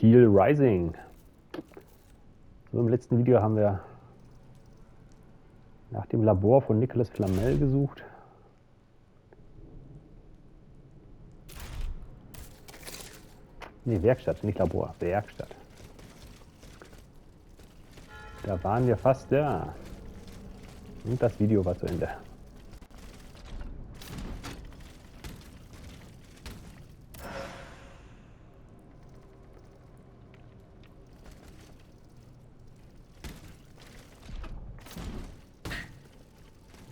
Steelrising. So, im letzten Video haben wir nach dem Labor von Nicolas Flamel gesucht. Ne, Werkstatt, nicht Labor, Werkstatt. Da waren wir fast da. Und das Video war zu Ende.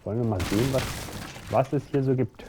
Wollen wir mal sehen, was es hier so gibt.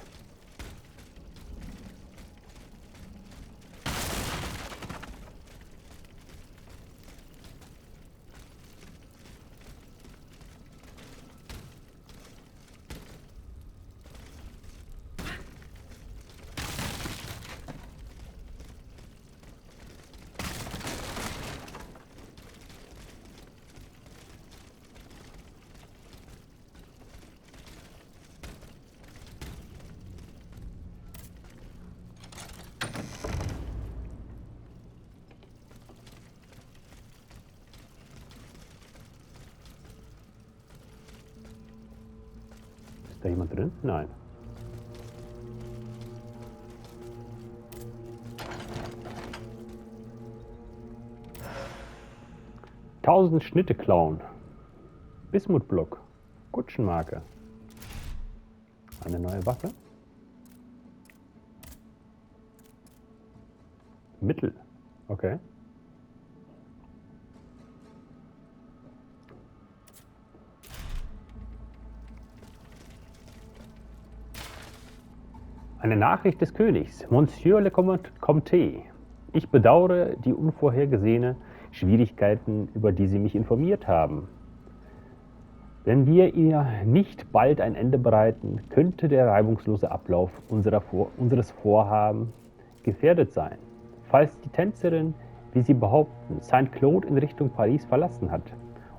Ist da jemand drin? Nein. Tausend Schnitte klauen. Bismutblock. Kutschenmarke. Eine neue Waffe. Mittel. Okay. Eine Nachricht des Königs. Monsieur le Comte, ich bedauere die unvorhergesehene Schwierigkeiten, über die Sie mich informiert haben. Wenn wir ihr nicht bald ein Ende bereiten, könnte der reibungslose Ablauf unseres Vorhabens gefährdet sein. Falls die Tänzerin, wie Sie behaupten, Saint-Claude in Richtung Paris verlassen hat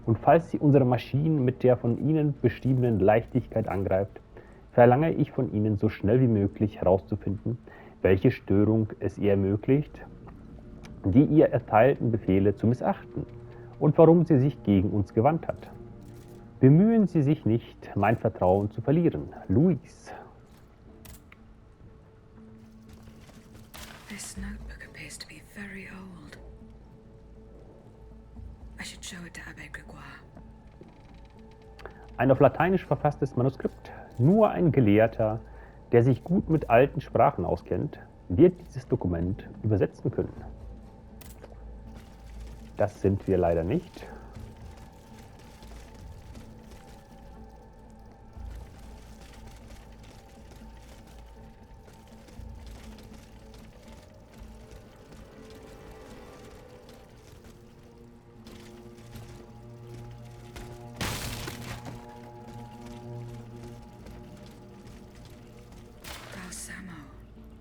und falls sie unsere Maschinen mit der von Ihnen beschriebenen Leichtigkeit angreift, verlange ich von Ihnen so schnell wie möglich herauszufinden, welche Störung es ihr ermöglicht, die ihr erteilten Befehle zu missachten und warum sie sich gegen uns gewandt hat. Bemühen Sie sich nicht, mein Vertrauen zu verlieren. Louis. This notebook appears to be very old. I should show it to Abbé Grégoire. Ein auf Lateinisch verfasstes Manuskript. Nur ein Gelehrter, der sich gut mit alten Sprachen auskennt, wird dieses Dokument übersetzen können. Das sind wir leider nicht.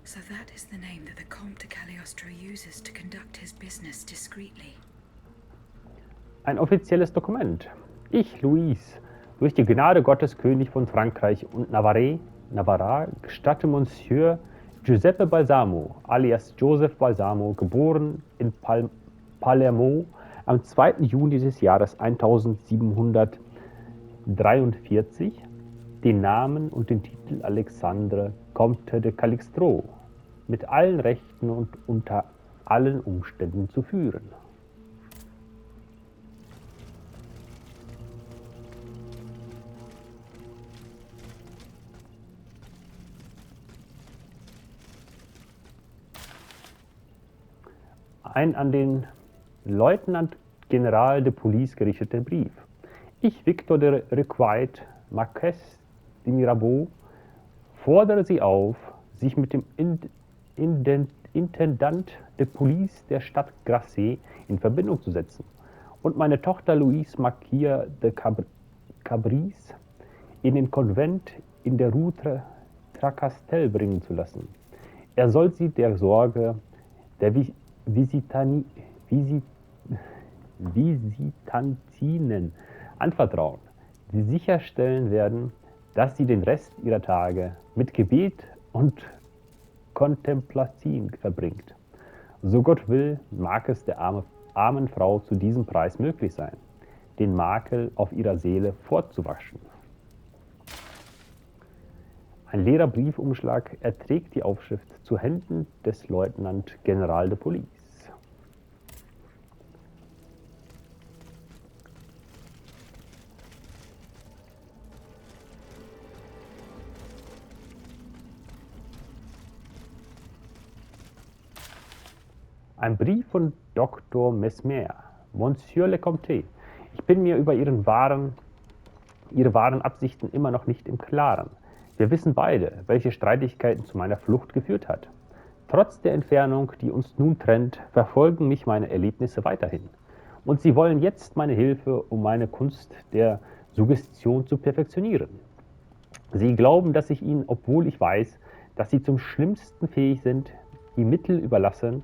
So that is the name that the Comte de Cagliostro uses to conduct his business discreetly. Ein offizielles Dokument. Ich, Louis, durch die Gnade Gottes König von Frankreich und Navarra, gestatte Monsieur Giuseppe Balsamo, alias Joseph Balsamo, geboren in Palermo am 2. Juni des Jahres 1743, den Namen und den Titel Alexandre Comte de Cagliostro mit allen Rechten und unter allen Umständen zu führen. Ein an den Leutnant General de Police gerichteter Brief. Ich, Victor de Requite, Marquess de Mirabeau, fordere Sie auf, sich mit dem Intendant de Police der Stadt Grasset in Verbindung zu setzen und meine Tochter Louise Marquis de Cabris in den Konvent in der Rue Tracastel bringen zu lassen. Er soll sie der Sorge der Visitantinen anvertrauen, die sicherstellen werden, dass sie den Rest ihrer Tage mit Gebet und Kontemplation verbringt. So Gott will, mag es der armen Frau zu diesem Preis möglich sein, den Makel auf ihrer Seele fortzuwaschen. Ein leerer Briefumschlag erträgt die Aufschrift zu Händen des Leutnant General de Police. Ein Brief von Dr. Mesmer. Monsieur le Comte, ich bin mir über Ihre wahren Absichten immer noch nicht im Klaren. Wir wissen beide, welche Streitigkeiten zu meiner Flucht geführt hat. Trotz der Entfernung, die uns nun trennt, verfolgen mich meine Erlebnisse weiterhin. Und Sie wollen jetzt meine Hilfe, um meine Kunst der Suggestion zu perfektionieren. Sie glauben, dass ich Ihnen, obwohl ich weiß, dass Sie zum Schlimmsten fähig sind, die Mittel überlassen,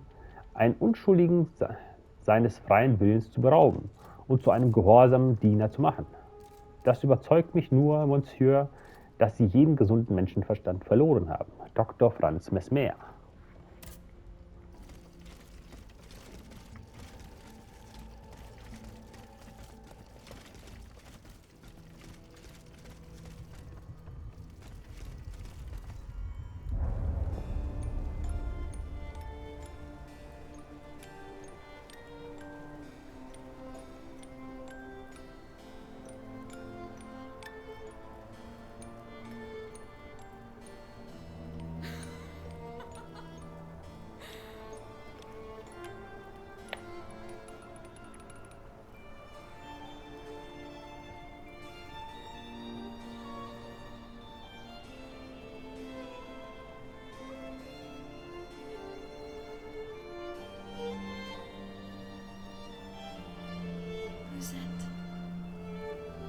einen Unschuldigen seines freien Willens zu berauben und zu einem gehorsamen Diener zu machen. Das überzeugt mich nur, Monsieur, dass Sie jeden gesunden Menschenverstand verloren haben. Dr. Franz Mesmer.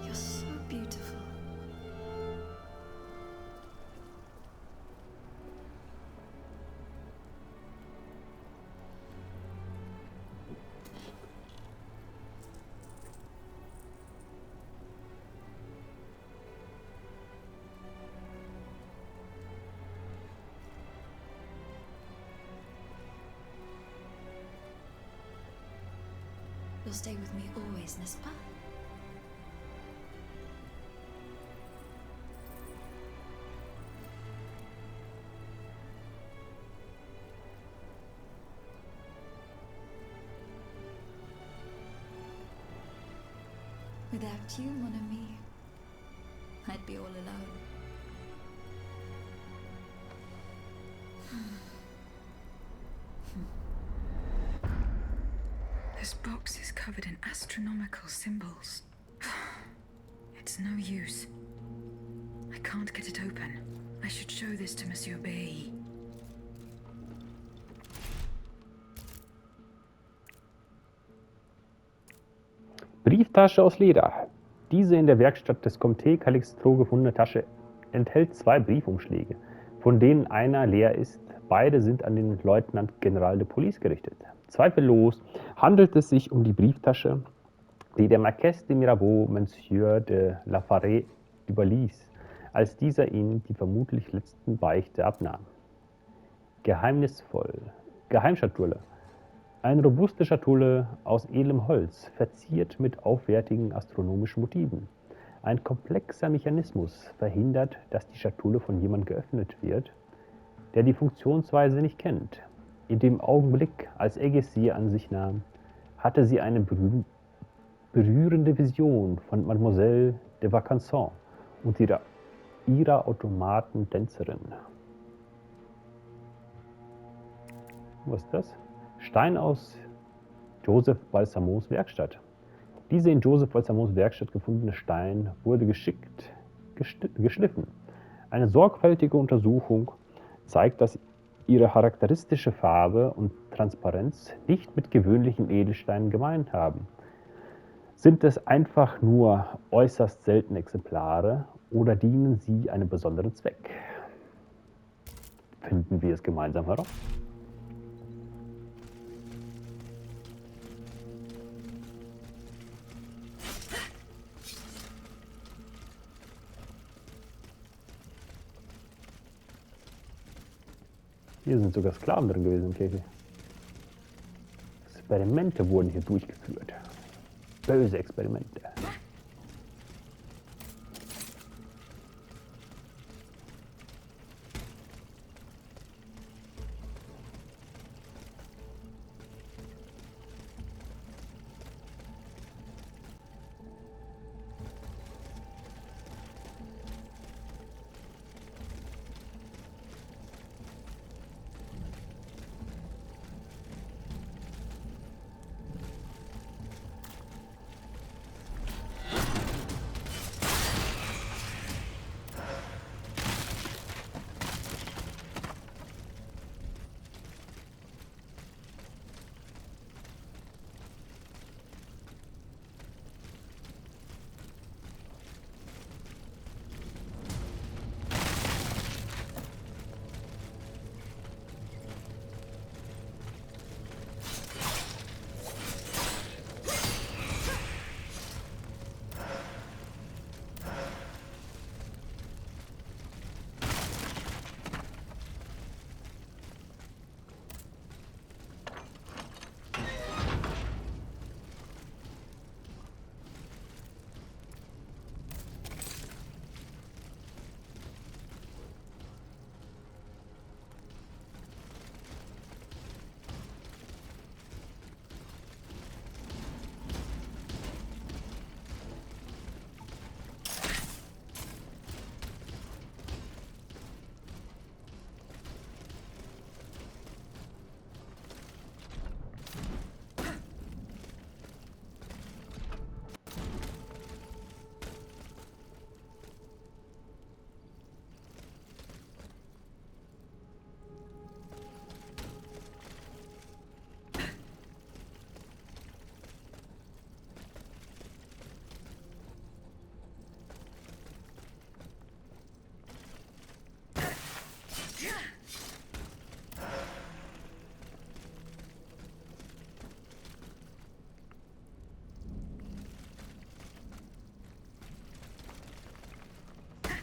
You're so beautiful. You'll stay with me always, n'est-ce pas? Without you, mon ami, I'd be all alone. This box is covered in astronomical symbols. It's no use. I can't get it open. I should show this to Monsieur B. Brieftasche aus Leder. Diese in der Werkstatt des Comte Calixto gefundene Tasche enthält 2 Briefumschläge, von denen einer leer ist. Beide sind an den Leutnant General de Police gerichtet. Zweifellos handelt es sich um die Brieftasche, die der Marquess de Mirabeau Monsieur de la Forêt überließ, als dieser ihm die vermutlich letzten Beichte abnahm. Geheimnisvoll. Geheimschatulle. Eine robuste Schatulle aus edlem Holz, verziert mit aufwertigen astronomischen Motiven. Ein komplexer Mechanismus verhindert, dass die Schatulle von jemandem geöffnet wird, der die Funktionsweise nicht kennt. In dem Augenblick, als Aegis sie an sich nahm, hatte sie eine berührende Vision von Mademoiselle de Vaucanson und ihrer Automatentänzerin. Was ist das? Stein aus Joseph Balsamos Werkstatt. Diese in Joseph Balsamos Werkstatt gefundene Stein wurde geschickt geschliffen. Eine sorgfältige Untersuchung zeigt, dass ihre charakteristische Farbe und Transparenz nicht mit gewöhnlichen Edelsteinen gemein haben. Sind es einfach nur äußerst seltene Exemplare oder dienen sie einem besonderen Zweck? Finden wir es gemeinsam heraus. Hier sind sogar Sklaven drin gewesen im Käfig. Experimente wurden hier durchgeführt. Böse Experimente.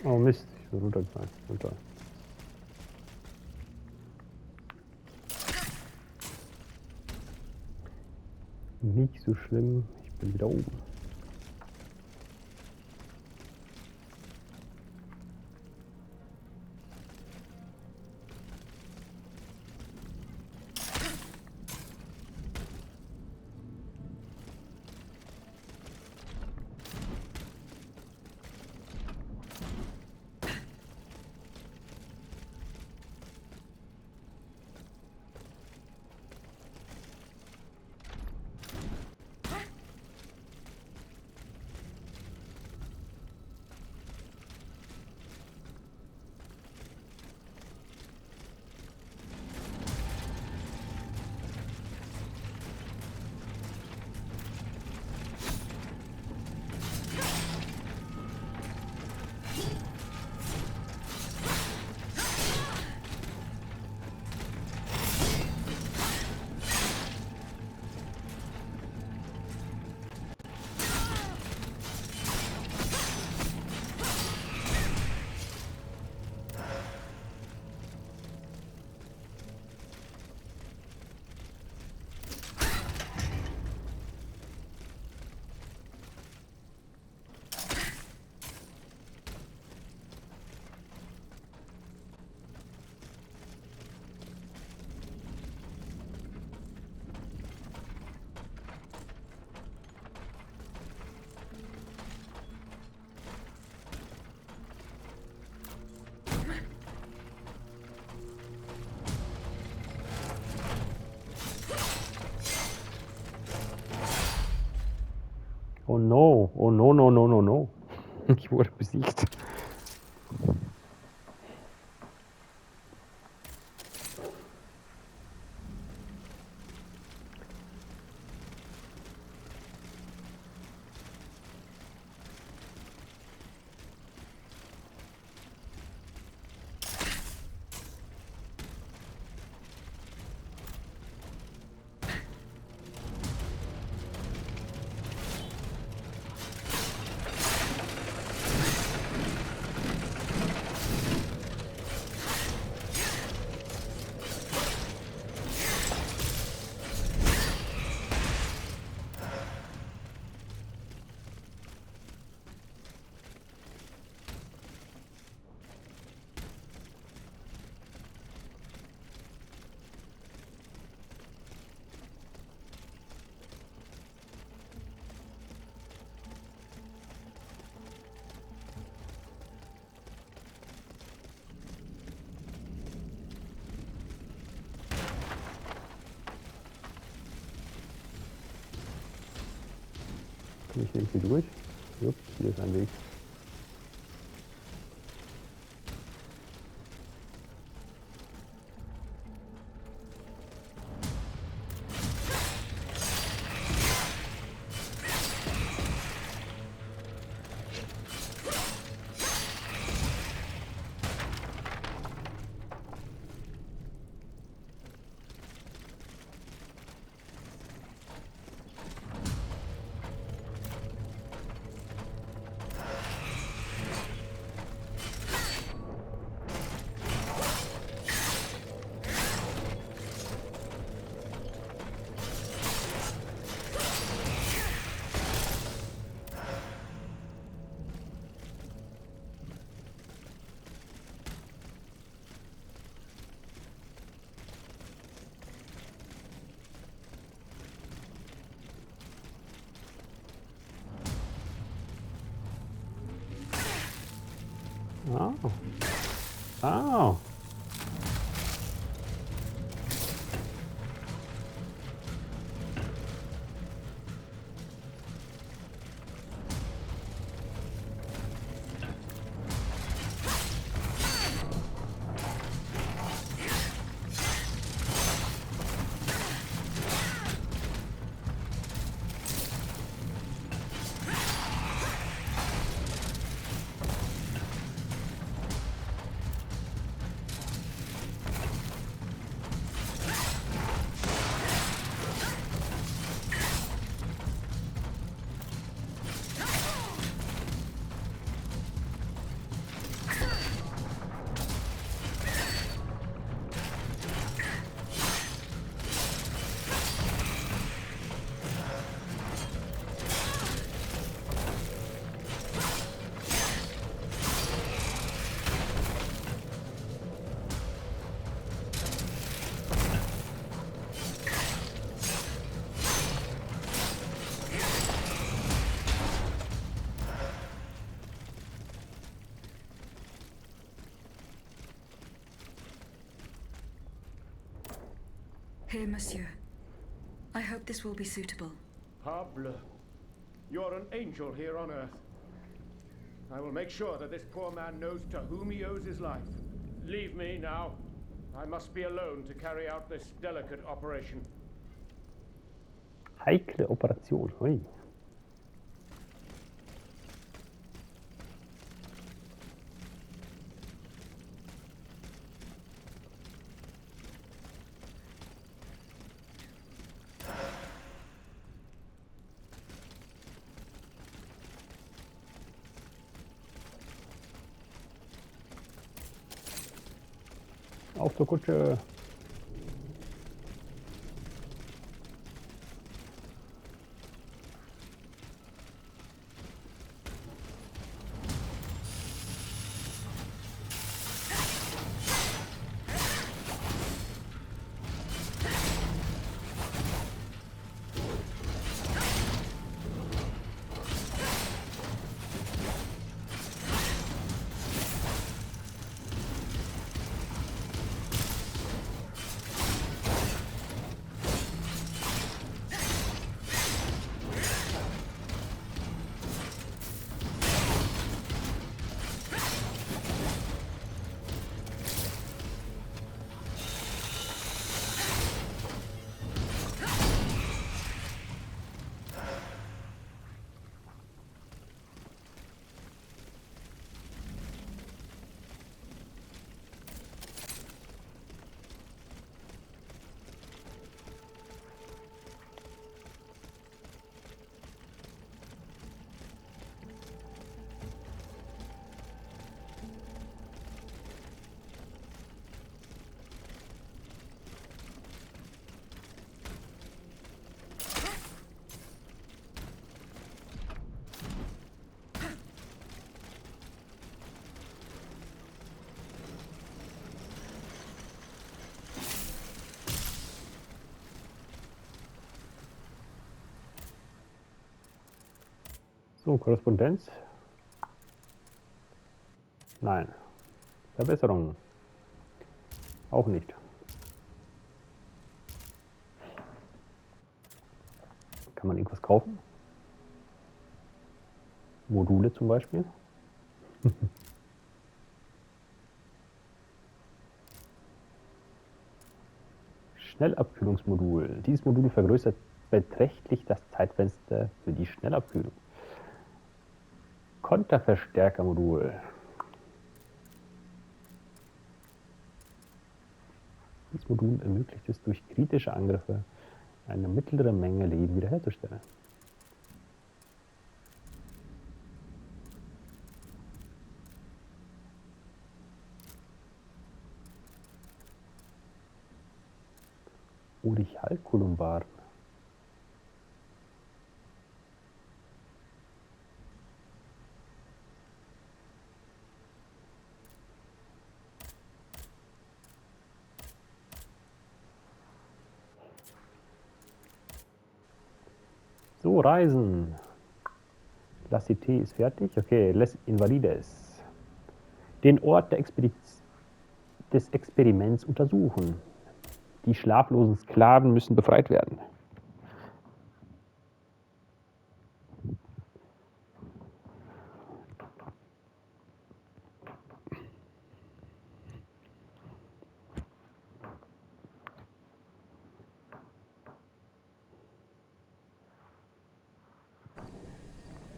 Oh Mist, ich bin runtergefallen. Runter. Nicht so schlimm, ich bin wieder oben. Oh no, oh no, no, no, no, no. Ich wurde besiegt. Ich nehme sie durch. Jupp, hier ist ein Weg. Oh. Oh. Here, monsieur. I hope this will be suitable. Parbleu. You're an angel here on Earth. I will make sure that this poor man knows to whom he owes his life. Leave me now. I must be alone to carry out this delicate operation. Heikle Operation. Ui. Auf zur Kutsche. So, Korrespondenz. Nein. Verbesserung. Auch nicht. Kann man irgendwas kaufen? Module zum Beispiel. Schnellabkühlungsmodul. Dieses Modul vergrößert beträchtlich das Zeitfenster für die Schnellabkühlung. Konterverstärkermodul. Dieses Modul ermöglicht es, durch kritische Angriffe eine mittlere Menge Leben wiederherzustellen. Urichalkolumbaren. So, Reisen. La Cité ist fertig. Okay, Les Invalides. Den Ort des Experiments untersuchen. Die schlaflosen Sklaven müssen befreit werden.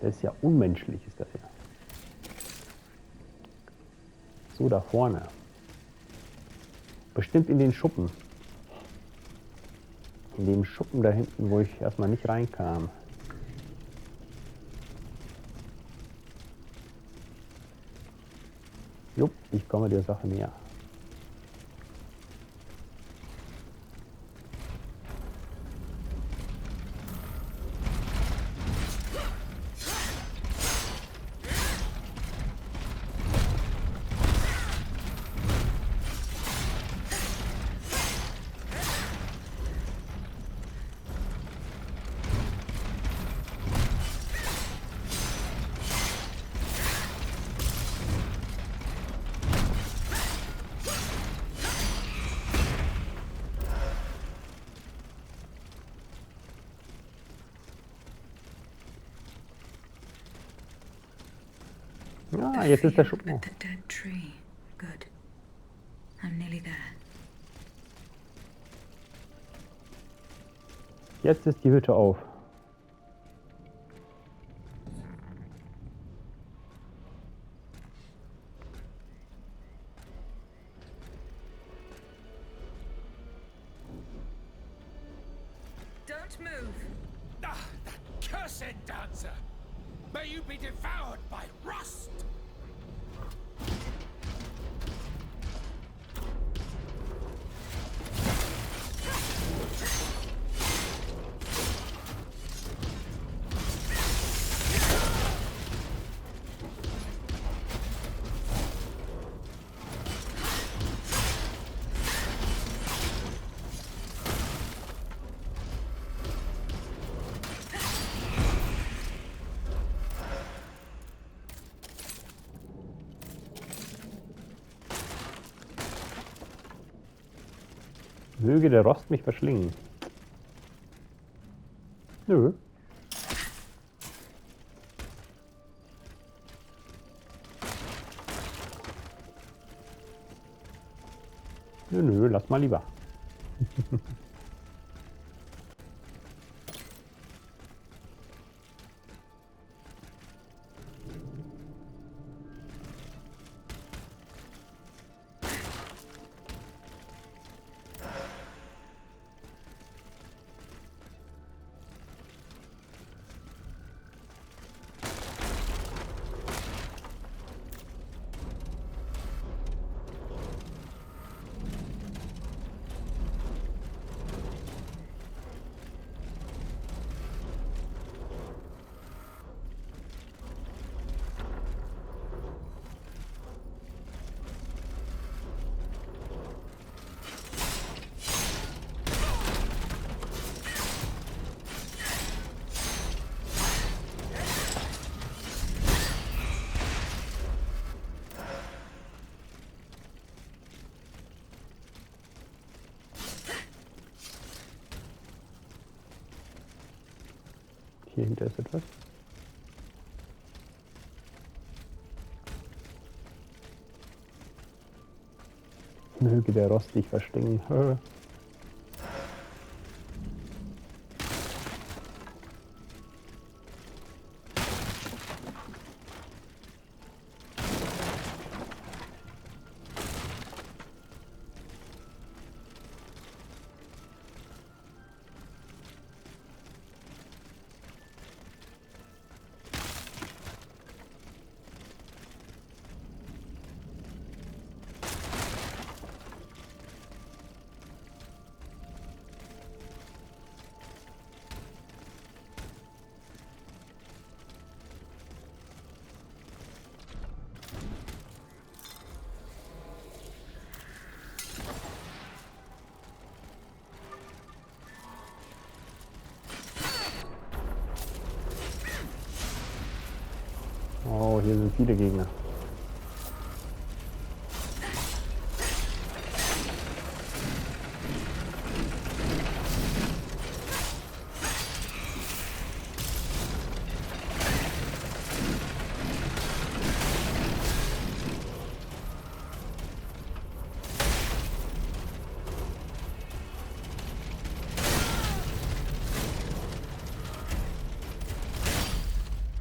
Das ist ja unmenschlich, ist das ja. So, da vorne. Bestimmt in den Schuppen. In dem Schuppen da hinten, wo ich erstmal nicht reinkam. Jupp, ich komme der Sache näher. Ja, jetzt ist der Schuppen. A dead tree. Good. I'm nearly there. Jetzt ist die Hütte auf. Don't move. Ah, that cursed dancer! May you be devoured by rust! Möge der Rost mich verschlingen. Nö. Nö, lass mal lieber. Hier hinter ist etwas. Möge der Rost dich verschlingen. Oh, hier sind viele Gegner.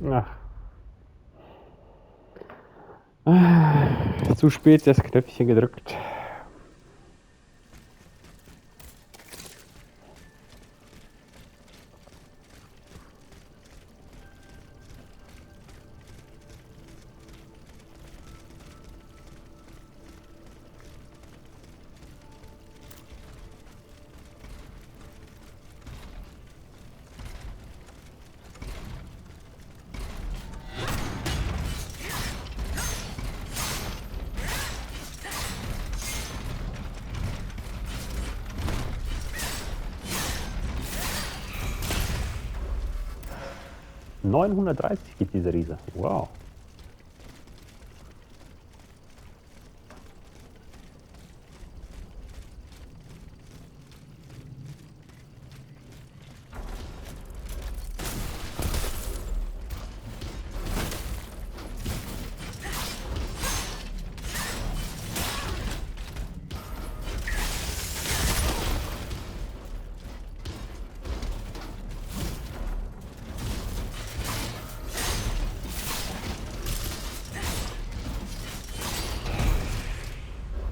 Ach. Zu spät das Knöpfchen gedrückt. $930 gibt dieser Riese. Wow.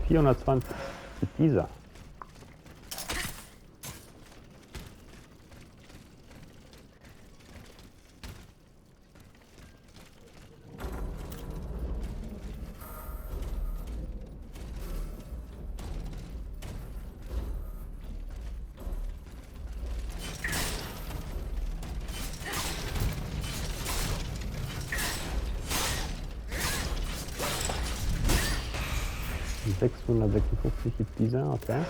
$420 mit dieser. $656 gibt dieser, okay.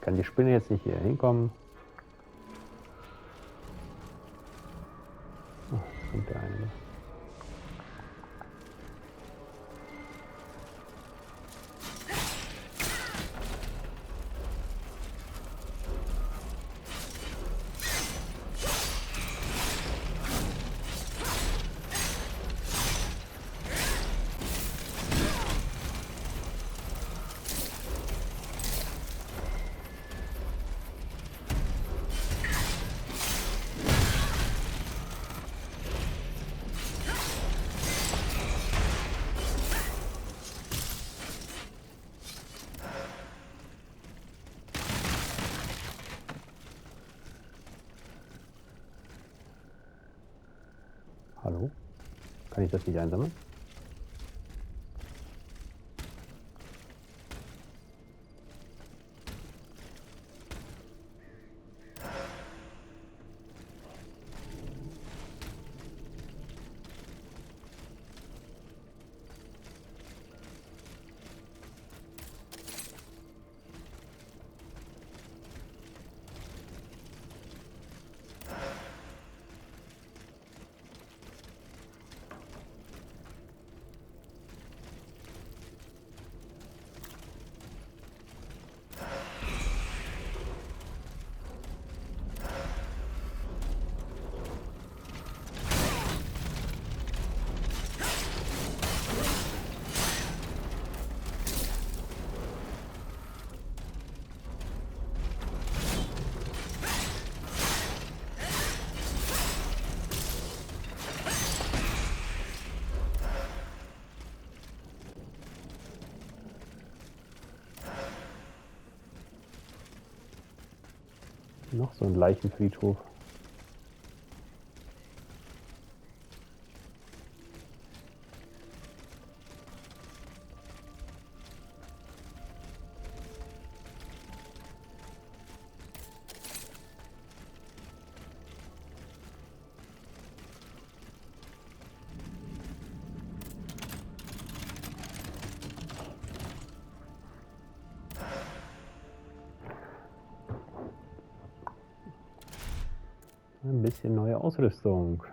Kann die Spinne jetzt nicht hier hinkommen? Oh, kommt der eine. 'Hallo? Kann ich das nicht einsammeln?' Noch so ein Leichenfriedhof. Ein bisschen neue Ausrüstung.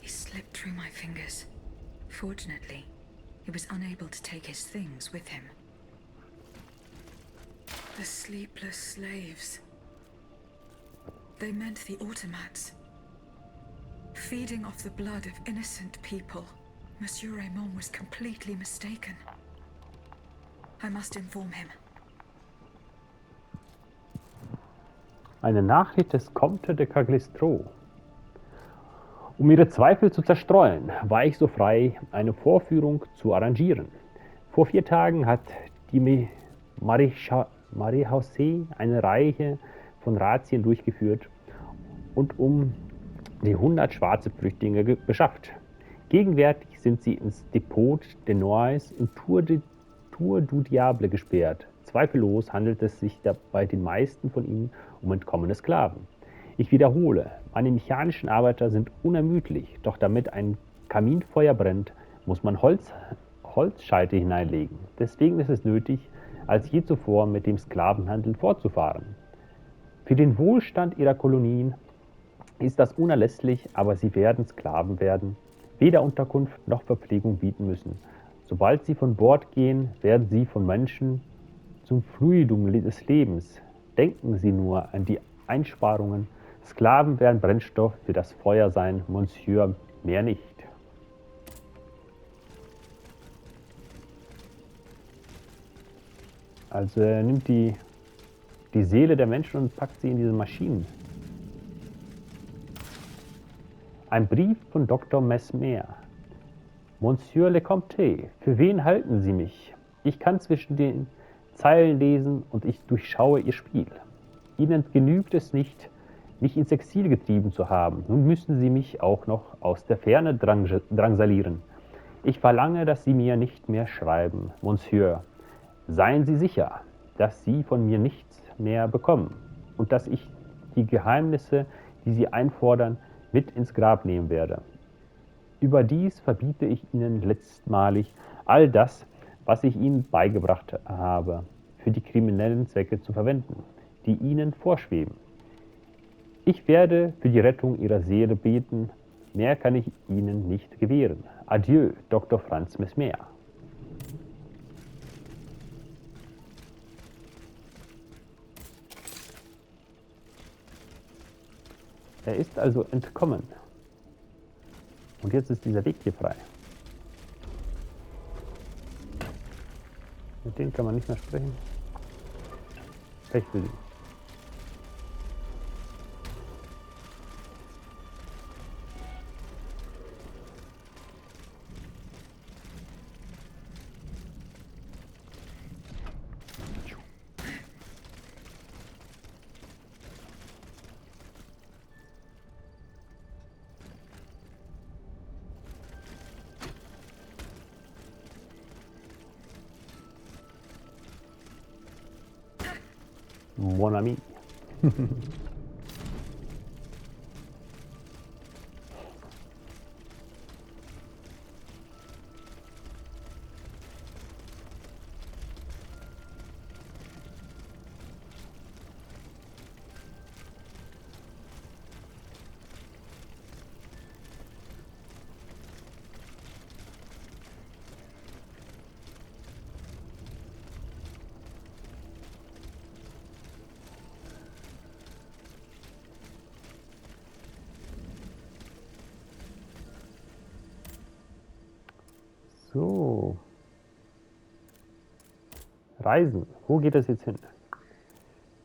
He slipped through my fingers. Fortunately, he was unable to take his things with him. The sleepless slaves. They meant the automats. Feeding off the blood of innocent people. Monsieur Raymond was completely mistaken. I must inform him. Eine Nachricht des Comte de Cagliostro. Um ihre Zweifel zu zerstreuen, war ich so frei, eine Vorführung zu arrangieren. Vor 4 Tagen hat die Maréchaussee eine Reihe von Razzien durchgeführt und um die 100 schwarze Flüchtlinge beschafft. Gegenwärtig sind sie ins Depot de Noailles in Tour du Diable gesperrt. Zweifellos handelt es sich bei den meisten von ihnen um entkommene Sklaven. Ich wiederhole, meine mechanischen Arbeiter sind unermüdlich, doch damit ein Kaminfeuer brennt, muss man Holzscheite hineinlegen. Deswegen ist es nötig, als je zuvor mit dem Sklavenhandel fortzufahren. Für den Wohlstand ihrer Kolonien ist das unerlässlich, aber sie werden Sklaven werden, weder Unterkunft noch Verpflegung bieten müssen. Sobald sie von Bord gehen, werden sie von Menschen zum Fluidum des Lebens. Denken Sie nur an die Einsparungen. Sklaven werden Brennstoff für das Feuer sein, Monsieur, mehr nicht. Also er nimmt die Seele der Menschen und packt sie in diese Maschinen. Ein Brief von Dr. Mesmer. Monsieur le Comte, für wen halten Sie mich? Ich kann zwischen den Zeilen lesen und ich durchschaue Ihr Spiel. Ihnen genügt es nicht, mich ins Exil getrieben zu haben. Nun müssen Sie mich auch noch aus der Ferne drangsalieren. Ich verlange, dass Sie mir nicht mehr schreiben, Monsieur. Seien Sie sicher, dass Sie von mir nichts mehr bekommen und dass ich die Geheimnisse, die Sie einfordern, mit ins Grab nehmen werde. Überdies verbiete ich Ihnen letztmalig all das, was ich Ihnen beigebracht habe, für die kriminellen Zwecke zu verwenden, die Ihnen vorschweben. Ich werde für die Rettung Ihrer Seele beten, mehr kann ich Ihnen nicht gewähren. Adieu, Dr. Franz Mesmer. Er ist also entkommen. Und jetzt ist dieser Weg hier frei. Mit denen kann man nicht mehr sprechen. Pech für sie. Mon ami. So. Reisen. Wo geht das jetzt hin?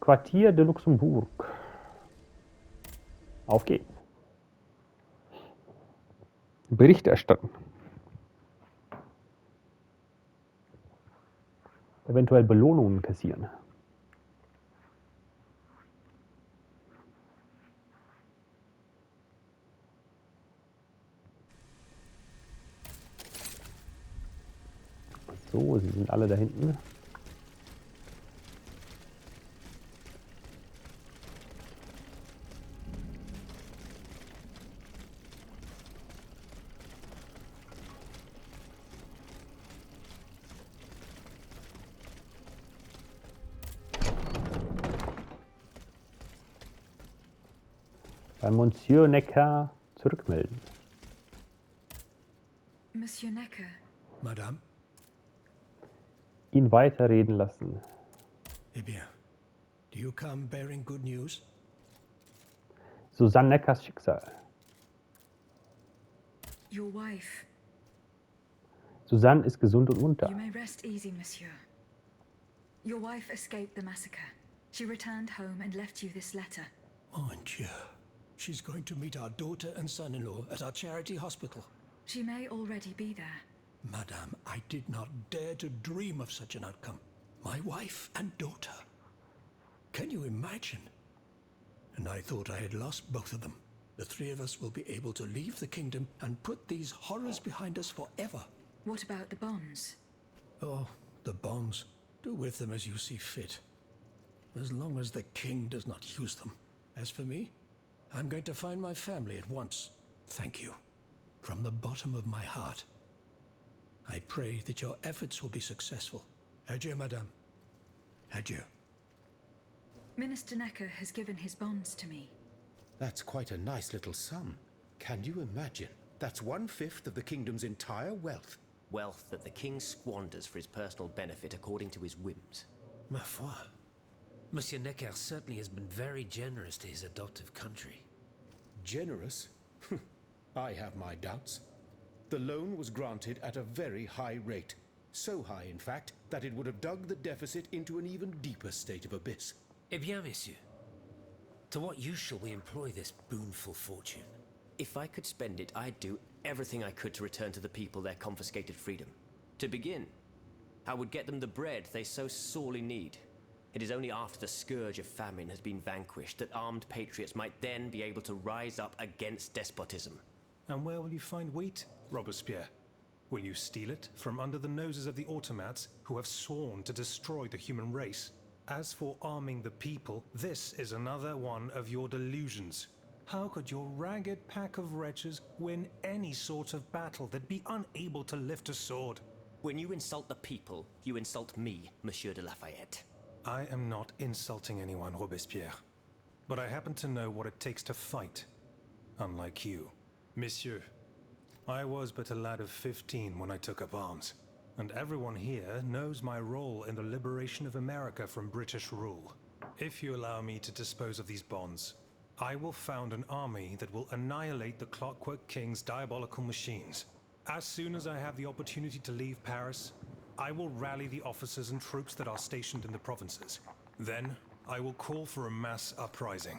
Quartier de Luxembourg. Auf geht's. Bericht erstatten. Eventuell Belohnungen kassieren. So, sie sind alle da hinten. Bei Monsieur Necker zurückmelden. Monsieur Necker, Madame? Ihn weiterreden lassen. Eh bien, do you come bearing good news? Susanne Neckers Schicksal. your wife. Susanne ist gesund und munter. You may rest easy, monsieur. Your wife escaped the massacre. She returned home and left you this letter. Mon Dieu. She's going to meet our daughter and son-in-law at our charity hospital. She may already be there. Madame, I did not dare to dream of such an outcome. My wife and daughter. Can you imagine? And I thought I had lost both of them. The three of us will be able to leave the kingdom and put these horrors behind us forever. What about the bonds? Oh, the bonds. Do with them as you see fit. As long as the king does not use them. As for me, I'm going to find my family at once. Thank you. From the bottom of my heart. I pray that your efforts will be successful. Adieu, madame. Adieu. Minister Necker has given his bonds to me. That's quite a nice little sum. Can you imagine? That's 1/5 of the kingdom's entire wealth. Wealth that the king squanders for his personal benefit according to his whims. Ma foi. Monsieur Necker certainly has been very generous to his adoptive country. Generous? I have my doubts. The loan was granted at a very high rate. So high, in fact, that it would have dug the deficit into an even deeper state of abyss. Eh bien, messieurs, to what use shall we employ this boonful fortune? If I could spend it, I'd do everything I could to return to the people their confiscated freedom. To begin, I would get them the bread they so sorely need. It is only after the scourge of famine has been vanquished that armed patriots might then be able to rise up against despotism. And where will you find wheat, Robespierre? Will you steal it from under the noses of the automats who have sworn to destroy the human race? As for arming the people, this is another one of your delusions. How could your ragged pack of wretches win any sort of battle that'd be unable to lift a sword? When you insult the people, you insult me, Monsieur de Lafayette. I am not insulting anyone, Robespierre. But I happen to know what it takes to fight. Unlike you. Monsieur, I was but a lad of 15 when I took up arms. And everyone here knows my role in the liberation of America from British rule. If you allow me to dispose of these bonds, I will found an army that will annihilate the Clockwork King's diabolical machines. As soon as I have the opportunity to leave Paris, I will rally the officers and troops that are stationed in the provinces. Then, I will call for a mass uprising.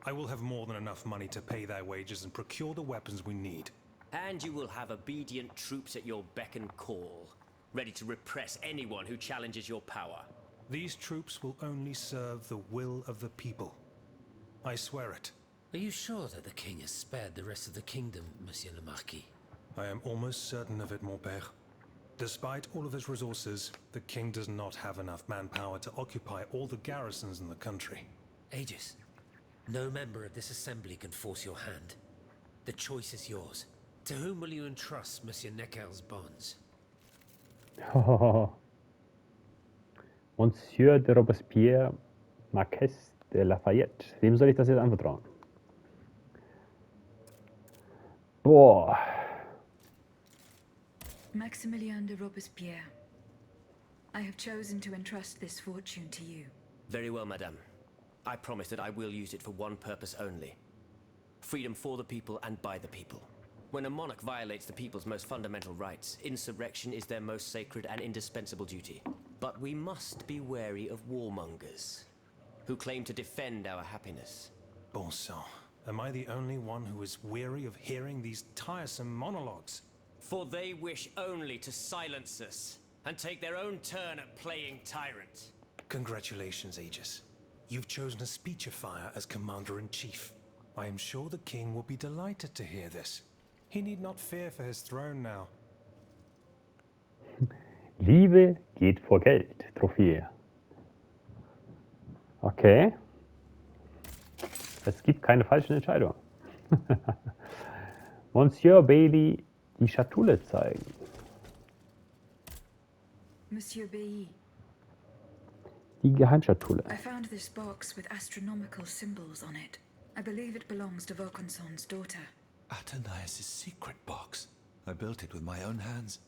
I will have more than enough money to pay their wages and procure the weapons we need. And you will have obedient troops at your beck and call, ready to repress anyone who challenges your power. These troops will only serve the will of the people. I swear it. Are you sure that the king has spared the rest of the kingdom, Monsieur le Marquis? I am almost certain of it, mon père. Despite all of his resources, the king does not have enough manpower to occupy all the garrisons in the country. Aegis, no member of this assembly can force your hand. The choice is yours. To whom will you entrust Monsieur Necker's bonds? Monsieur de Robespierre, Marquess de Lafayette. Wem soll ich das jetzt anvertrauen? Boah. Maximilien de Robespierre. I have chosen to entrust this fortune to you. Very well, madame. I promise that I will use it for one purpose only. Freedom for the people and by the people. When a monarch violates the people's most fundamental rights, insurrection is their most sacred and indispensable duty. But we must be wary of warmongers, who claim to defend our happiness. Bon sang, am I the only one who is weary of hearing these tiresome monologues? For they wish only to silence us, and take their own turn at playing tyrant. Congratulations, Aegis. You've chosen a speechifier as Commander-in-Chief. I am sure the king will be delighted to hear this. He need not fear for his throne now. Liebe geht vor Geld. Trophäe. Okay. Es gibt keine falschen Entscheidungen. Monsieur Bailey die Schatulle zeigen. Monsieur Bailly, Die Geheimschatulle. I found this box with astronomical symbols on it. I believe it belongs to Vaucanson's daughter. Athénaïs' secret box. I built it with my own hands.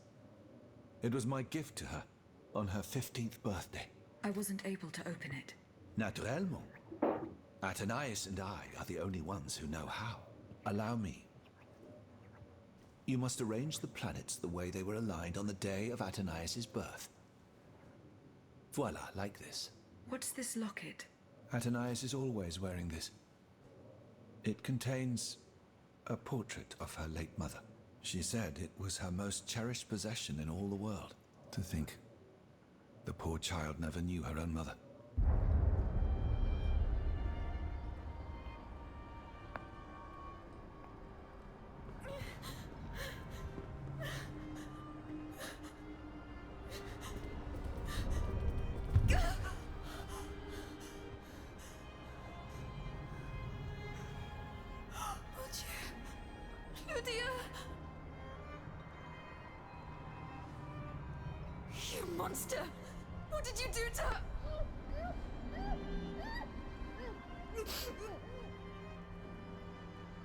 It was my gift to her on her 15th birthday. I wasn't able to open it. Naturellement. Athénaïs and I are the only ones who know how. Allow me. You must arrange the planets the way they were aligned on the day of Athénaïs' birth. Voila, like this. What's this locket? Athénaïs is always wearing this. It contains a portrait of her late mother. She said it was her most cherished possession in all the world. To think, the poor child never knew her own mother. You monster! What did you do to her?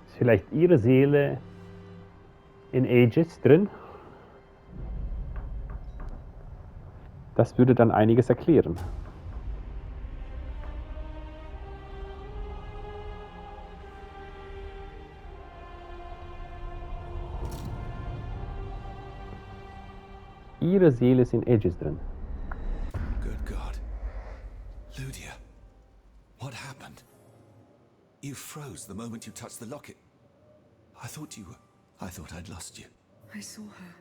Ist vielleicht ihre Seele in Aegis drin? Das würde dann einiges erklären. Ihre Seele ist in Aegis drin. Good God. Ludia, what happened? You froze the moment you touched the locket. I thought I'd lost you. I saw her.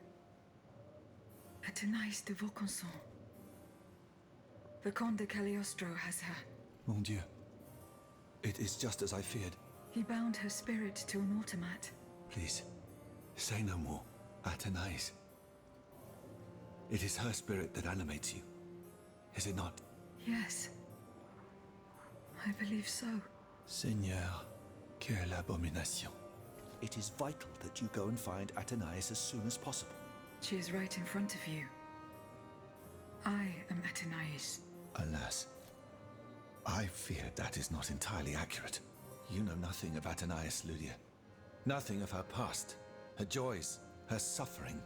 Athénaïs de Vaucanson. The Comte de Cagliostro has her. Mon Dieu. It is just as I feared. He bound her spirit to an automat. Please, say no more. Athénaïs. It is her spirit that animates you. Is it not? Yes. I believe so. Seigneur, quelle abomination. It is vital that you go and find Athénaïs as soon as possible. She is right in front of you. I am Athénaïs. Alas, I fear that is not entirely accurate. You know nothing of Athénaïs, Ludia. Nothing of her past, her joys, her suffering.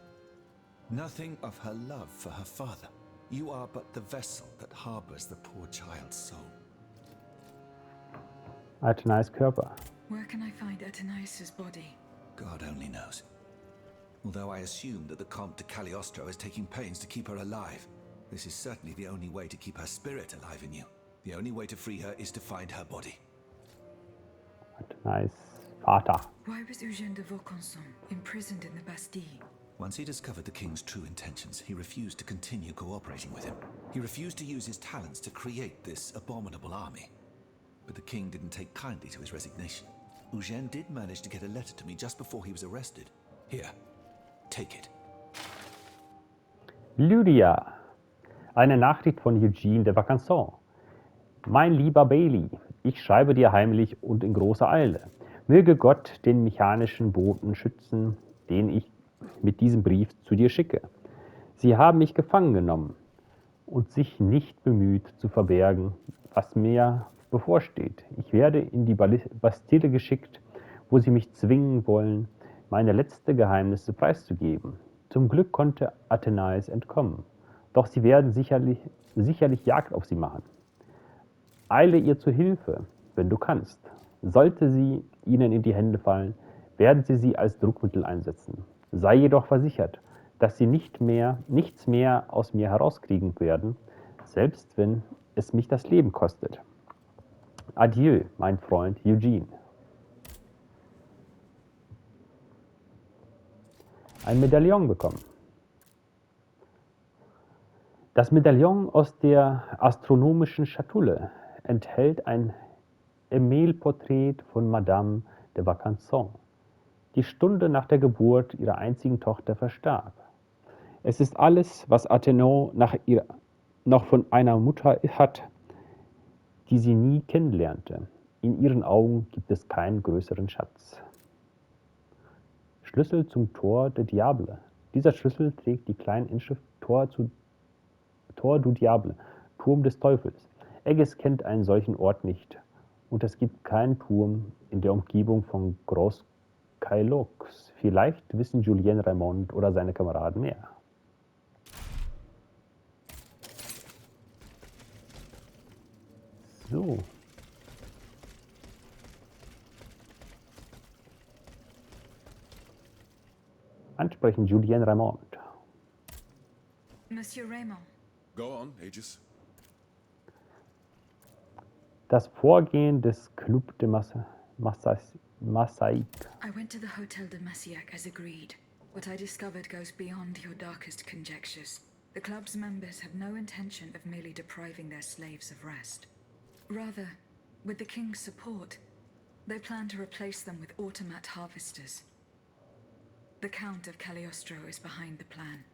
Nothing of her love for her father. You are but the vessel that harbors the poor child's soul. Athénaïs Körper. Where can I find Athénaïs' body? God only knows. Although I assume that the Comte de Cagliostro is taking pains to keep her alive. This is certainly the only way to keep her spirit alive in you. The only way to free her is to find her body. Athénaïs Vater. Why was Eugène de Vaucanson imprisoned in the Bastille? Once he discovered the king's true intentions, he refused to continue cooperating with him. He refused to use his talents to create this abominable army. But the king didn't take kindly to his resignation. Eugène did manage to get a letter to me just before he was arrested. Here, take it. Lydia. Eine Nachricht von Eugène de Vaucanson. Mein lieber Bailey, ich schreibe dir heimlich und in großer Eile. Möge Gott den mechanischen Boten schützen, den ich mit diesem Brief zu dir schicke. Sie haben mich gefangen genommen und sich nicht bemüht zu verbergen, was mir bevorsteht. Ich werde in die Bastille geschickt, wo sie mich zwingen wollen, meine letzten Geheimnisse preiszugeben. Zum Glück konnte Athénaïs entkommen, doch sie werden sicherlich Jagd auf sie machen. Eile ihr zu Hilfe, wenn du kannst. Sollte sie ihnen in die Hände fallen, werden sie als Druckmittel einsetzen. Sei jedoch versichert, dass sie nichts mehr aus mir herauskriegen werden, selbst wenn es mich das Leben kostet. Adieu, mein Freund Eugene. Ein Medaillon bekommen. Das Medaillon aus der astronomischen Schatulle enthält ein Emailporträt von Madame de Vaucanson, die Stunde nach der Geburt ihrer einzigen Tochter verstarb. Es ist alles, was Athénée noch von einer Mutter hat, die sie nie kennenlernte. In ihren Augen gibt es keinen größeren Schatz. Schlüssel zum Tor de Diable. Dieser Schlüssel trägt die kleine Inschrift Tor du Diable, Turm des Teufels. Aegis kennt einen solchen Ort nicht und es gibt keinen Turm in der Umgebung von Gros Cailloux. Vielleicht wissen Julien Raymond oder seine Kameraden mehr. So. Ansprechen, Julien Raymond. Monsieur Raymond. Go on, Aegis. Das Vorgehen des Club de Massaic. I went to the Hotel de Massiac as agreed. What I discovered goes beyond your darkest conjectures. The club's members have no intention of merely depriving their slaves of rest. Rather, with the king's support, they plan to replace them with automat harvesters. The Count of Cagliostro is behind the plan.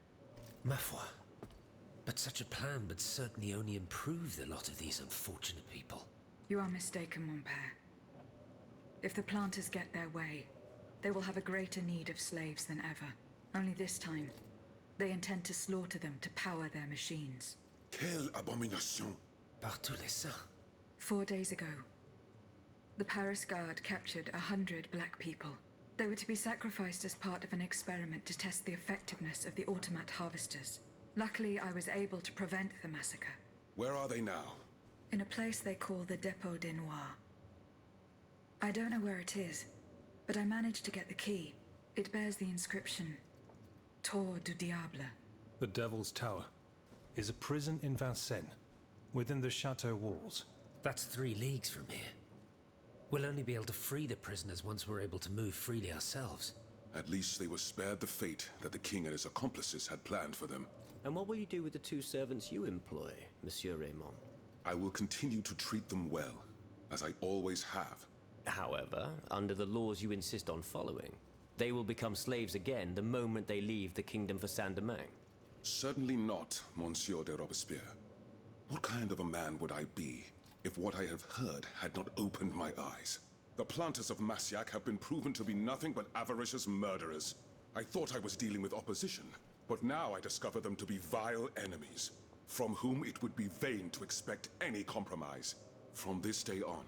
Ma foi. But such a plan would certainly only improve the lot of these unfortunate people. You are mistaken, mon père. If the planters get their way, they will have a greater need of slaves than ever. Only this time, they intend to slaughter them to power their machines. Quelle abomination! Par tous les saints. 4 days ago, the Paris Guard captured 100 black people. They were to be sacrificed as part of an experiment to test the effectiveness of the automat harvesters. Luckily, I was able to prevent the massacre. Where are they now? In a place they call the Dépôt des Noirs. I don't know where it is, but I managed to get the key. It bears the inscription, Tour du Diable. The Devil's Tower is a prison in Vincennes, within the chateau walls. That's 3 leagues from here. We'll only be able to free the prisoners once we're able to move freely ourselves. At least they were spared the fate that the king and his accomplices had planned for them. And what will you do with the 2 servants you employ, Monsieur Raymond? I will continue to treat them well, as I always have. However, under the laws you insist on following, they will become slaves again the moment they leave the kingdom for Saint-Domingue. Certainly not, Monsieur de Robespierre. What kind of a man would I be if what I have heard had not opened my eyes? The planters of Massiac have been proven to be nothing but avaricious murderers. I thought I was dealing with opposition, but now I discover them to be vile enemies, from whom it would be vain to expect any compromise. From this day on,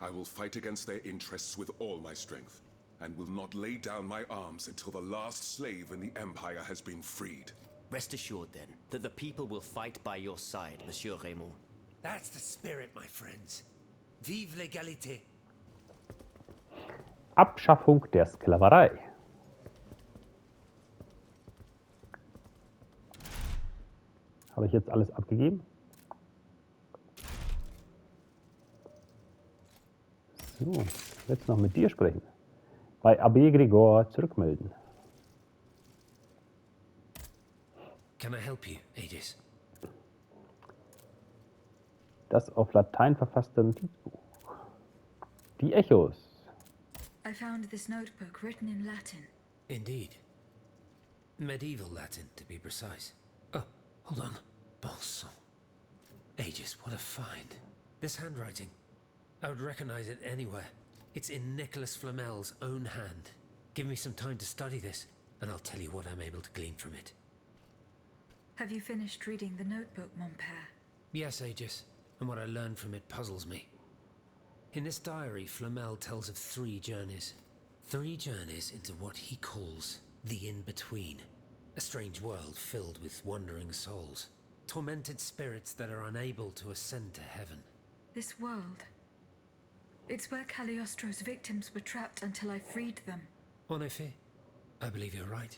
I will fight against their interests with all my strength, and will not lay down my arms until the last slave in the Empire has been freed. Rest assured, then, that the people will fight by your side, Monsieur Raymond. That's the spirit, my friends. Vive l'égalité. Abschaffung der Sklaverei. Habe ich jetzt alles abgegeben? So, jetzt noch mit dir sprechen. Bei Abbé Gregor zurückmelden. Can I help you, Aegis? Das auf Latein verfasste Notizbuch. Die Echos. I found this notebook written in Latin. Indeed. Medieval Latin, to be precise. Oh, hold on. Bon sang. Aegis, what a find. This handwriting. I would recognize it anywhere. It's in Nicholas Flamel's own hand. Give me some time to study this, and I'll tell you what I'm able to glean from it. Have you finished reading the notebook, mon père? Yes, Aegis, and what I learned from it puzzles me. In this diary, Flamel tells of 3 journeys. 3 journeys into what he calls the in-between. A strange world filled with wandering souls. Tormented spirits that are unable to ascend to heaven. This world. It's where Cagliostro's victims were trapped until I freed them. En effet, I believe you're right.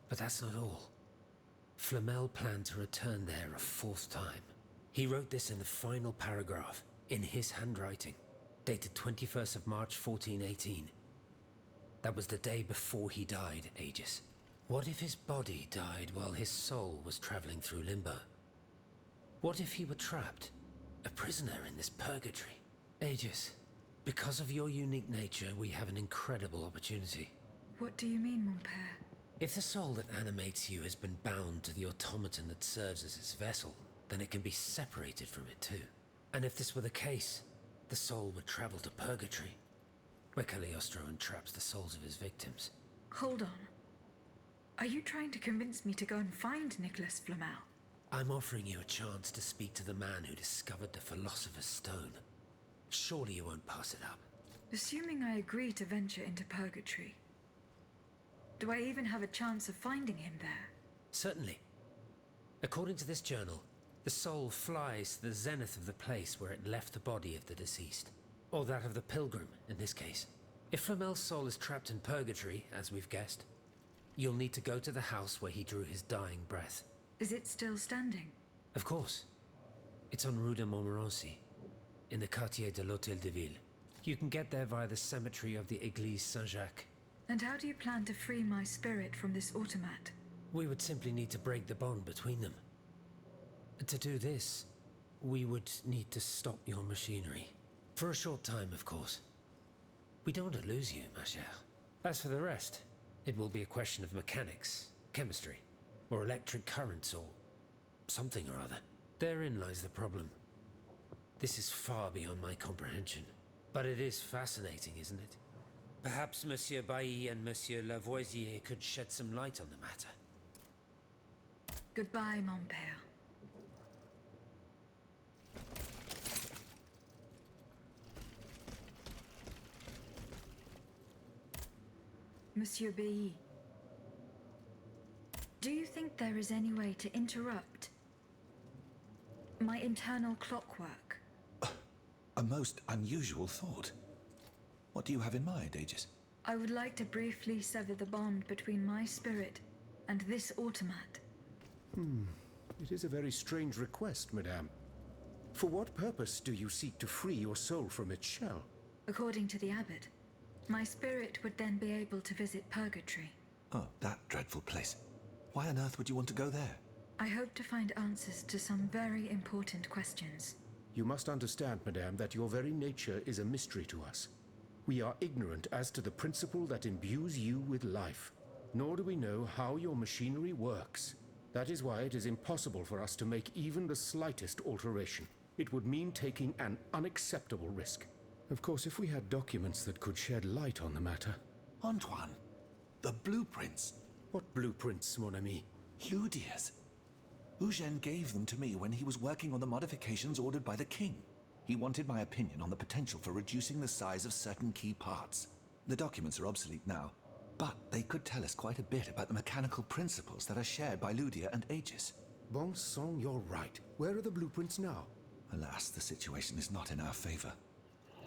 But that's not all. Flamel planned to return there a fourth time. He wrote this in the final paragraph, in his handwriting, dated 21st of March 1418. That was the day before he died, Aegis. What if his body died while his soul was traveling through limbo? What if he were trapped, a prisoner in this purgatory? Aegis, because of your unique nature, we have an incredible opportunity. What do you mean, mon père? If the soul that animates you has been bound to the automaton that serves as its vessel, then it can be separated from it too. And if this were the case, the soul would travel to purgatory, where Cagliostro entraps the souls of his victims. Hold on. Are you trying to convince me to go and find Nicholas Flamel? I'm offering you a chance to speak to the man who discovered the Philosopher's Stone. Surely you won't pass it up. Assuming I agree to venture into purgatory, do I even have a chance of finding him there? Certainly. According to this journal, the soul flies to the zenith of the place where it left the body of the deceased. Or that of the pilgrim, in this case. If Flamel's soul is trapped in purgatory, as we've guessed, you'll need to go to the house where he drew his dying breath. Is it still standing? Of course. It's on Rue de Montmorency, in the Quartier de l'Hôtel de Ville. You can get there via the cemetery of the Église Saint-Jacques. And how do you plan to free my spirit from this automat? We would simply need to break the bond between them. To do this, we would need to stop your machinery. For a short time, of course. We don't want to lose you, ma chère. As for the rest, it will be a question of mechanics, chemistry, or electric currents, or something or other. Therein lies the problem. This is far beyond my comprehension. But it is fascinating, isn't it? Perhaps Monsieur Bailly and Monsieur Lavoisier could shed some light on the matter. Goodbye, mon père. Monsieur Bailly, do you think there is any way to interrupt my internal clockwork? A most unusual thought. What do you have in mind, Aegis? I would like to briefly sever the bond between my spirit and this automat. It is a very strange request, madame. For what purpose do you seek to free your soul from its shell? According to the abbot, my spirit would then be able to visit purgatory. Oh, that dreadful place. Why on earth would you want to go there? I hope to find answers to some very important questions. You must understand, madame, that your very nature is a mystery to us. We are ignorant as to the principle that imbues you with life, nor do we know how your machinery works. That is why it is impossible for us to make even the slightest alteration. It would mean taking an unacceptable risk. Of course, if we had documents that could shed light on the matter. Antoine, the blueprints. What blueprints, mon ami? Ludia's. Eugène gave them to me when he was working on the modifications ordered by the king. He wanted my opinion on the potential for reducing the size of certain key parts. The documents are obsolete now, but they could tell us quite a bit about the mechanical principles that are shared by Ludia and Aegis. Bon sang, you're right. Where are the blueprints now? Alas, the situation is not in our favor.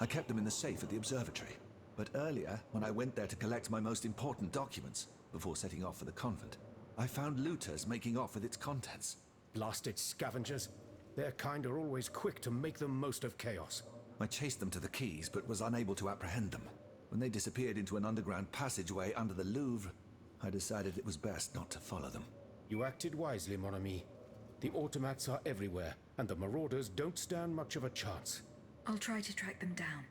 I kept them in the safe at the observatory, but earlier, when I went there to collect my most important documents, before setting off for the convent, I found looters making off with its contents. Blasted scavengers. Their kind are always quick to make the most of chaos. I chased them to the quays, but was unable to apprehend them. When they disappeared into an underground passageway under the Louvre, I decided it was best not to follow them. You acted wisely, mon ami. The automats are everywhere, and the marauders don't stand much of a chance. I'll try to track them down.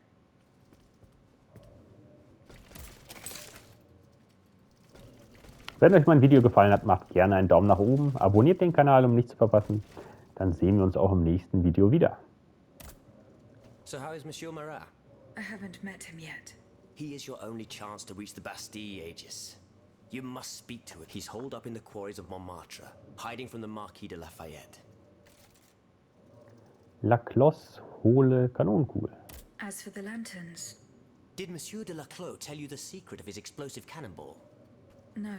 Wenn euch mein Video gefallen hat, macht gerne einen Daumen nach oben, abonniert den Kanal, um nichts zu verpassen. Dann sehen wir uns auch im nächsten Video wieder. So how is Monsieur Marat? I haven't met him yet. He is your only chance to reach the Bastille, Aegis. You must speak to him. He's holed up in the quarries of Montmartre, hiding from the Marquis de Lafayette. Laclos, hohle Kanonenkugel. As for the lanterns, Did Monsieur de Laclos tell you the secret of his explosive cannonball? no.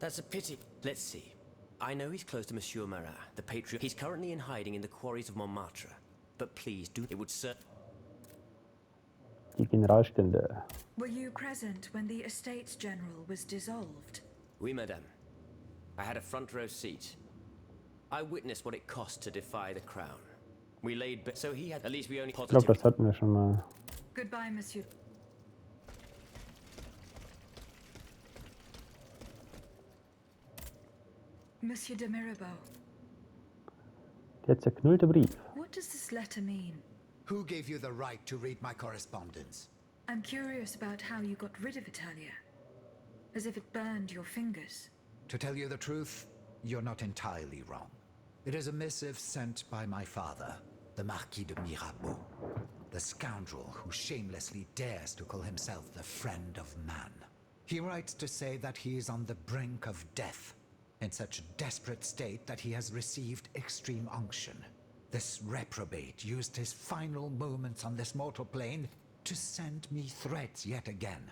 That's a pity. Let's see. I know he's close to Monsieur Marat, the patriot. He's currently in hiding in the quarries of Montmartre. But please do. It would serve. Die Generalstände. Were you present when the Estates General was dissolved? Oui, madame. I had a front row seat. I witnessed what it cost to defy the crown. We laid so he had, at least we only Ich glaube, positively. das hatten wir schon mal. Goodbye, Monsieur. Monsieur de Mirabeau, Der zerknüllte Brief. what does this letter mean? Who gave you the right to read my correspondence? I'm curious about how you got rid of Italia. As if it burned your fingers. To tell you the truth, you're not entirely wrong. It is a missive sent by my father, the Marquis de Mirabeau, the scoundrel who shamelessly dares to call himself the friend of man. He writes to say that he is on the brink of death, in such a desperate state that he has received extreme unction. This reprobate used his final moments on this mortal plane to send me threats yet again.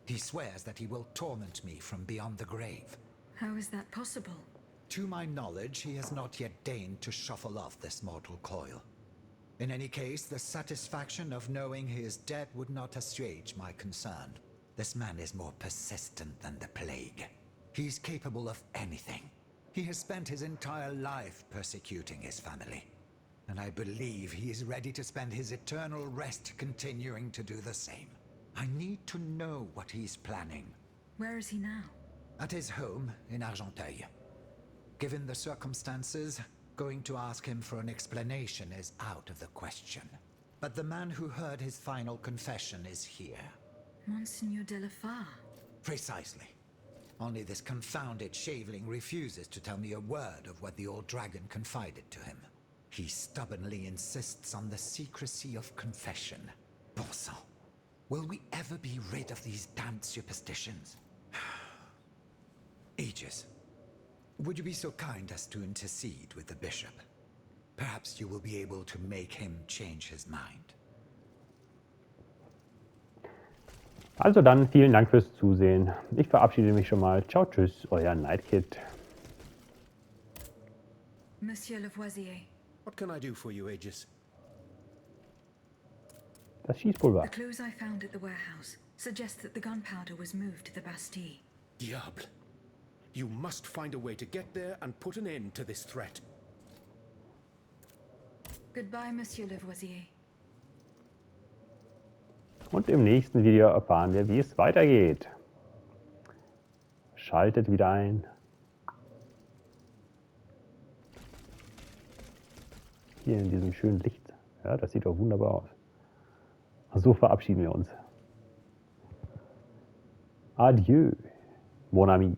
He swears that he will torment me from beyond the grave. How is that possible? To my knowledge, he has not yet deigned to shuffle off this mortal coil. In any case, the satisfaction of knowing he is dead would not assuage my concern. This man is more persistent than the plague. He's capable of anything. He has spent his entire life persecuting his family. And I believe he is ready to spend his eternal rest continuing to do the same. I need to know what he's planning. Where is he now? At his home in Argenteuil. Given the circumstances, going to ask him for an explanation is out of the question. But the man who heard his final confession is here. Monseigneur de la Fare. Precisely. Only this confounded shaveling refuses to tell me a word of what the old dragon confided to him. He stubbornly insists on the secrecy of confession. Bon sang. Will we ever be rid of these damned superstitions? Aegis, would you be so kind as to intercede with the bishop? Perhaps you will be able to make him change his mind. Also dann, vielen Dank fürs Zusehen. Ich verabschiede mich schon mal. Ciao, tschüss, euer Nightkid. Monsieur Lavoisier. What can I do for you, Aegis? Das Schießpulver. The clues I found at the warehouse suggest that the gunpowder was moved to the Bastille. Diable. You must find a way to get there and put an end to this threat. Goodbye, Monsieur Lavoisier. Und im nächsten Video erfahren wir, wie es weitergeht. Schaltet wieder ein. Hier in diesem schönen Licht. Ja, das sieht doch wunderbar aus. So verabschieden wir uns. Adieu, mon ami.